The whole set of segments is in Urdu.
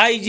IG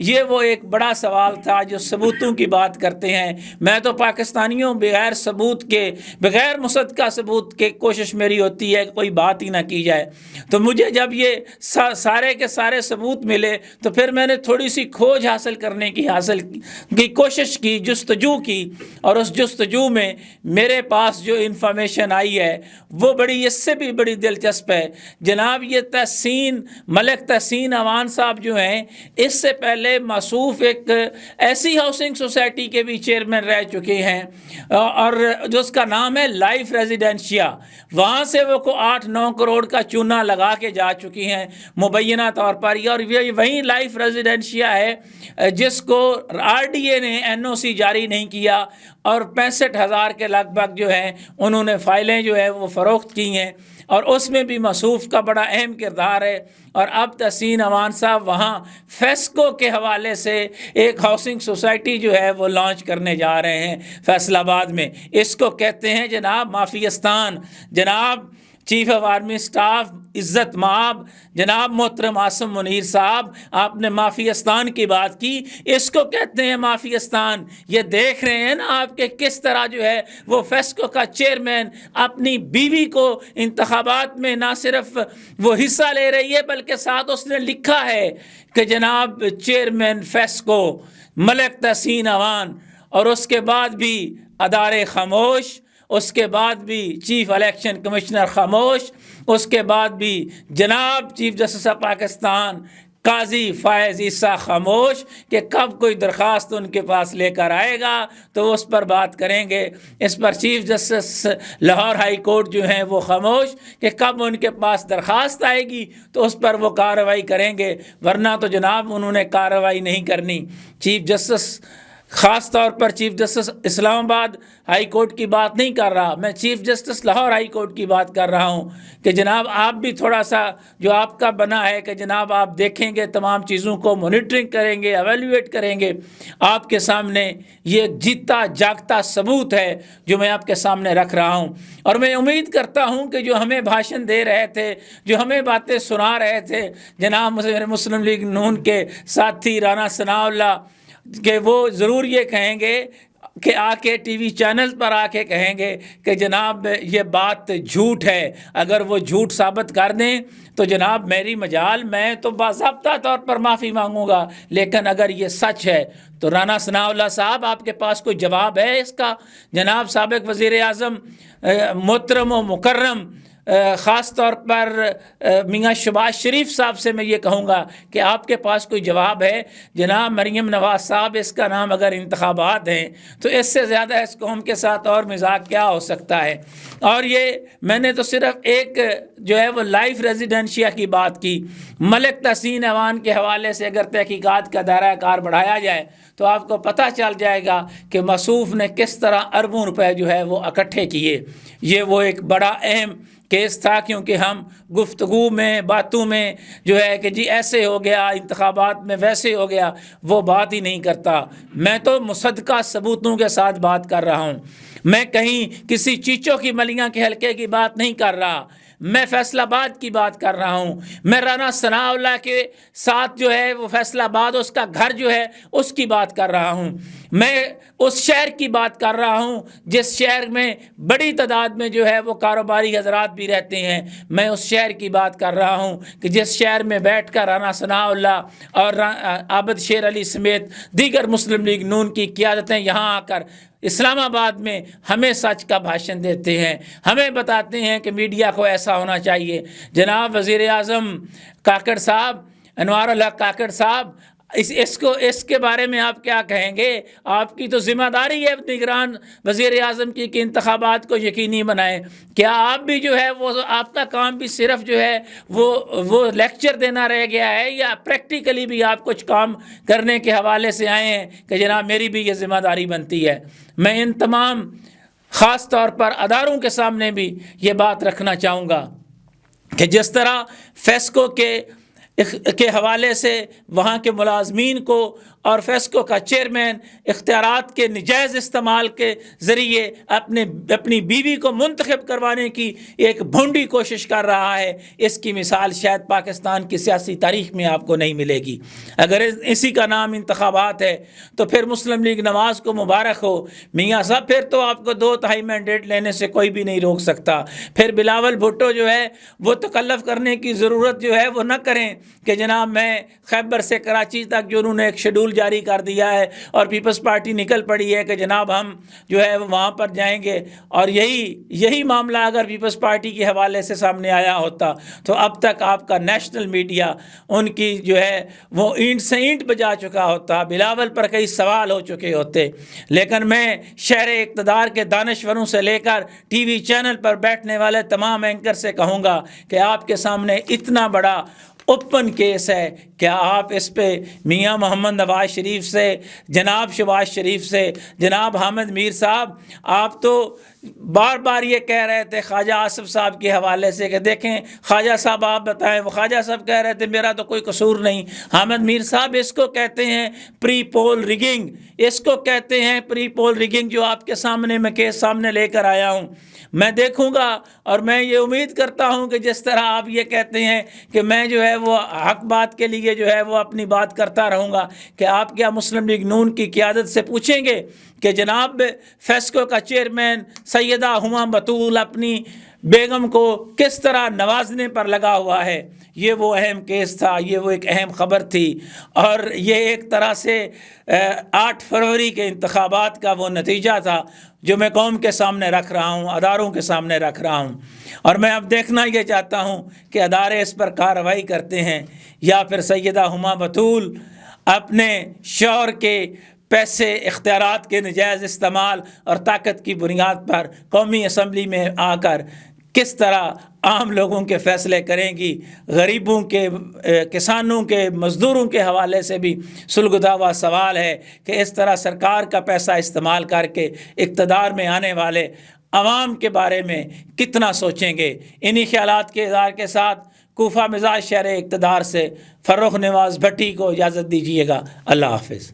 یہ وہ ایک بڑا سوال تھا جو ثبوتوں کی بات کرتے ہیں۔ میں تو پاکستانیوں بغیر ثبوت کے، بغیر مصدقہ ثبوت کے کوشش میری ہوتی ہے کہ کوئی بات ہی نہ کی جائے۔ تو مجھے جب یہ سارے کے سارے ثبوت ملے تو پھر میں نے تھوڑی سی کھوج حاصل کرنے کی کوشش کی، جستجو کی، اور اس جستجو میں میرے پاس جو انفارمیشن آئی ہے وہ بڑی، اس سے بھی بڑی دلچسپ ہے۔ جناب یہ تحسین، ملک تحسین امان صاحب جو ہیں، اس سے پہلے موصوف ایک ایسی ہاؤسنگ سوسائٹی کے بھی چیئرمین رہ چکے ہیں، اور جو اس کا نام ہے لائف ریزیڈینشیا، وہاں سے وہ کو 8-9 کروڑ کا چونا لگا کے جا چکی ہیں مبینہ طور پر، اور یہ وہی لائف ریزیڈینشیا ہے جس کو RDA نے NOC جاری نہیں کیا، اور 65,000 کے لگ بھگ جو ہیں انہوں نے فائلیں جو ہے وہ فروخت کی ہیں، اور اس میں بھی موصوف کا بڑا اہم کردار ہے۔ اور اب تحسین امان صاحب وہاں فیسکو کے حوالے سے ایک ہاؤسنگ سوسائٹی جو ہے وہ لانچ کرنے جا رہے ہیں فیصل آباد میں۔ اس کو کہتے ہیں جناب مافیاستان۔ جناب چیف آف آرمی اسٹاف عزت مآب جناب محترم عاصم منیر صاحب، آپ نے مافیاستان کی بات کی، اس کو کہتے ہیں مافیاستان۔ یہ دیکھ رہے ہیں نا آپ کے کس طرح جو ہے وہ فیسکو کا چیئرمین اپنی بیوی کو انتخابات میں نہ صرف وہ حصہ لے رہی ہے بلکہ ساتھ اس نے لکھا ہے کہ جناب چیئرمین فیسکو ملک تحسین امان، اور اس کے بعد بھی ادارے خاموش، اس کے بعد بھی چیف الیکشن کمشنر خاموش، اس کے بعد بھی جناب چیف جسٹس آف پاکستان قاضی فائز عیسیٰ خاموش کہ کب کوئی درخواست ان کے پاس لے کر آئے گا تو اس پر بات کریں گے۔ اس پر chief justice Lahore high court جو ہیں وہ خاموش کہ کب ان کے پاس درخواست آئے گی تو اس پر وہ کارروائی کریں گے، ورنہ تو جناب انہوں نے کارروائی نہیں کرنی۔ چیف جسٹس، خاص طور پر چیف جسٹس اسلام آباد ہائی کورٹ کی بات نہیں کر رہا، میں chief justice Lahore high court کی بات کر رہا ہوں کہ جناب آپ بھی تھوڑا سا جو آپ کا بنا ہے کہ جناب آپ دیکھیں گے، تمام چیزوں کو مانیٹرنگ کریں گے، ایویلویٹ کریں گے۔ آپ کے سامنے یہ ایک جیتا جاگتا ثبوت ہے جو میں آپ کے سامنے رکھ رہا ہوں، اور میں امید کرتا ہوں کہ جو ہمیں بھاشن دے رہے تھے، جو ہمیں باتیں سنا رہے تھے جناب مسلم لیگ نون کے ساتھی رانا ثناء اللہ، کہ وہ ضرور یہ کہیں گے کہ آ کے ٹی وی چینل پر آ کے کہیں گے کہ جناب یہ بات جھوٹ ہے۔ اگر وہ جھوٹ ثابت کر دیں تو جناب میری مجال، میں تو باضابطہ طور پر معافی مانگوں گا، لیکن اگر یہ سچ ہے تو رانا ثناء اللہ صاحب آپ کے پاس کوئی جواب ہے اس کا؟ جناب سابق وزیر اعظم محترم و مکرم خاص طور پر میاں شہباز شریف صاحب سے میں یہ کہوں گا کہ آپ کے پاس کوئی جواب ہے؟ جناب مریم نواز صاحب، اس کا نام اگر انتخابات ہیں تو اس سے زیادہ اس قوم کے ساتھ اور مزاق کیا ہو سکتا ہے؟ اور یہ میں نے تو صرف ایک جو ہے وہ لائف ریزیڈینشیا کی بات کی۔ ملک تحسین امان کے حوالے سے اگر تحقیقات کا دائرہ کار بڑھایا جائے تو آپ کو پتہ چل جائے گا کہ موصوف نے کس طرح اربوں روپے جو ہے وہ اکٹھے کیے۔ یہ وہ ایک بڑا اہم کیس تھا، کیونکہ ہم گفتگو میں، باتوں میں جو ہے کہ جی ایسے ہو گیا، انتخابات میں ویسے ہو گیا، وہ بات ہی نہیں کرتا۔ میں تو مصدقہ ثبوتوں کے ساتھ بات کر رہا ہوں، میں کہیں کسی چیچوں کی ملیاں کے حلقے کی بات نہیں کر رہا، میں فیصل آباد کی بات کر رہا ہوں۔ میں رانا ثناء اللہ کے ساتھ جو ہے وہ فیصل آباد، اس کا گھر جو ہے اس کی بات کر رہا ہوں۔ میں اس شہر کی بات کر رہا ہوں جس شہر میں بڑی تعداد میں جو ہے وہ کاروباری حضرات بھی رہتے ہیں۔ میں اس شہر کی بات کر رہا ہوں کہ جس شہر میں بیٹھ کر رانا ثناء اللہ اور عابد شیر علی سمیت دیگر مسلم لیگ نون کی قیادتیں یہاں آ کر اسلام آباد میں ہمیں سچ کا بھاشن دیتے ہیں، ہمیں بتاتے ہیں کہ میڈیا کو ایسا ہونا چاہیے۔ جناب وزیر اعظم کاکڑ صاحب، انوار الحق کاکڑ صاحب، اس کے بارے میں آپ کیا کہیں گے؟ آپ کی تو ذمہ داری ہے نگران وزیر اعظم کی کہ انتخابات کو یقینی بنائیں۔ کیا آپ بھی جو ہے وہ آپ کا کام بھی صرف جو ہے وہ لیکچر دینا رہ گیا ہے، یا پریکٹیکلی بھی آپ کچھ کام کرنے کے حوالے سے آئے ہیں کہ جناب میری بھی یہ ذمہ داری بنتی ہے؟ میں ان تمام خاص طور پر اداروں کے سامنے بھی یہ بات رکھنا چاہوں گا کہ جس طرح فیسکو کے حوالے سے وہاں کے ملازمین کو اور فیسکو کا چیئرمین اختیارات کے نجائز استعمال کے ذریعے اپنی بیوی کو منتخب کروانے کی ایک بھونڈی کوشش کر رہا ہے، اس کی مثال شاید پاکستان کی سیاسی تاریخ میں آپ کو نہیں ملے گی۔ اگر اسی کا نام انتخابات ہے تو پھر مسلم لیگ نواز کو مبارک ہو میاں صاحب، پھر تو آپ کو 2 مینڈیٹ لینے سے کوئی بھی نہیں روک سکتا۔ پھر بلاول بھٹو جو ہے وہ تکلف کرنے کی ضرورت جو ہے وہ نہ کریں کہ جناب میں خیبر سے کراچی تک جو انہوں نے ایک شیڈول جاری کر دیا ہے اور پیپلز پارٹی نکل پڑی ہے کہ جناب ہم جو ہے وہاں پر جائیں گے، اور یہی معاملہ اگر پیپلز پارٹی کے حوالے سے سامنے آیا ہوتا تو اب تک آپ کا نیشنل میڈیا ان کی جو ہے وہ اینٹ سے اینٹ بجا چکا ہوتا، بلاول پر کئی سوال ہو چکے ہوتے۔ لیکن میں شہر اقتدار کے دانشوروں سے لے کر ٹی وی چینل پر بیٹھنے والے تمام اینکر سے کہوں گا کہ آپ کے سامنے اتنا بڑا اوپن کیس ہے، کیا آپ اس پہ میاں محمد نواز شریف سے، جناب شہباز شریف سے، جناب حامد میر صاحب، آپ تو بار بار یہ کہہ رہے تھے خواجہ آصف صاحب کے حوالے سے کہ دیکھیں خواجہ صاحب آپ بتائیں، وہ خواجہ صاحب کہہ رہے تھے میرا تو کوئی قصور نہیں۔ حامد میر صاحب اس کو کہتے ہیں پری پول ریگنگ، اس کو کہتے ہیں پری پول ریگنگ، جو آپ کے سامنے میں کیس سامنے لے کر آیا ہوں۔ میں دیکھوں گا اور میں یہ امید کرتا ہوں کہ جس طرح آپ یہ کہتے ہیں کہ میں جو ہے وہ حق بات کے لیے جو ہے وہ اپنی بات کرتا رہوں گا، کہ آپ کیا مسلم لیگ نون کی قیادت سے پوچھیں گے کہ جناب فیسکو کا چیئرمین سیدہ ہما بطول اپنی بیگم کو کس طرح نوازنے پر لگا ہوا ہے؟ یہ وہ اہم کیس تھا، یہ وہ ایک اہم خبر تھی، اور یہ ایک طرح سے 8 فروری کے انتخابات کا وہ نتیجہ تھا جو میں قوم کے سامنے رکھ رہا ہوں، اداروں کے سامنے رکھ رہا ہوں، اور میں اب دیکھنا یہ چاہتا ہوں کہ ادارے اس پر کارروائی کرتے ہیں یا پھر سیدہ ہما بطول اپنے شوہر کے پیسے، اختیارات کے نجائز استعمال اور طاقت کی بنیاد پر قومی اسمبلی میں آ کر کس طرح عام لوگوں کے فیصلے کریں گی، غریبوں کے، کسانوں کے، مزدوروں کے حوالے سے بھی سلگتا ہوا سوال ہے کہ اس طرح سرکار کا پیسہ استعمال کر کے اقتدار میں آنے والے عوام کے بارے میں کتنا سوچیں گے۔ انہی خیالات کے اظہار کے ساتھ کوفہ مزاج شہر اقتدار سے فرخ نواز بھٹی کو اجازت دیجیے گا۔ اللہ حافظ۔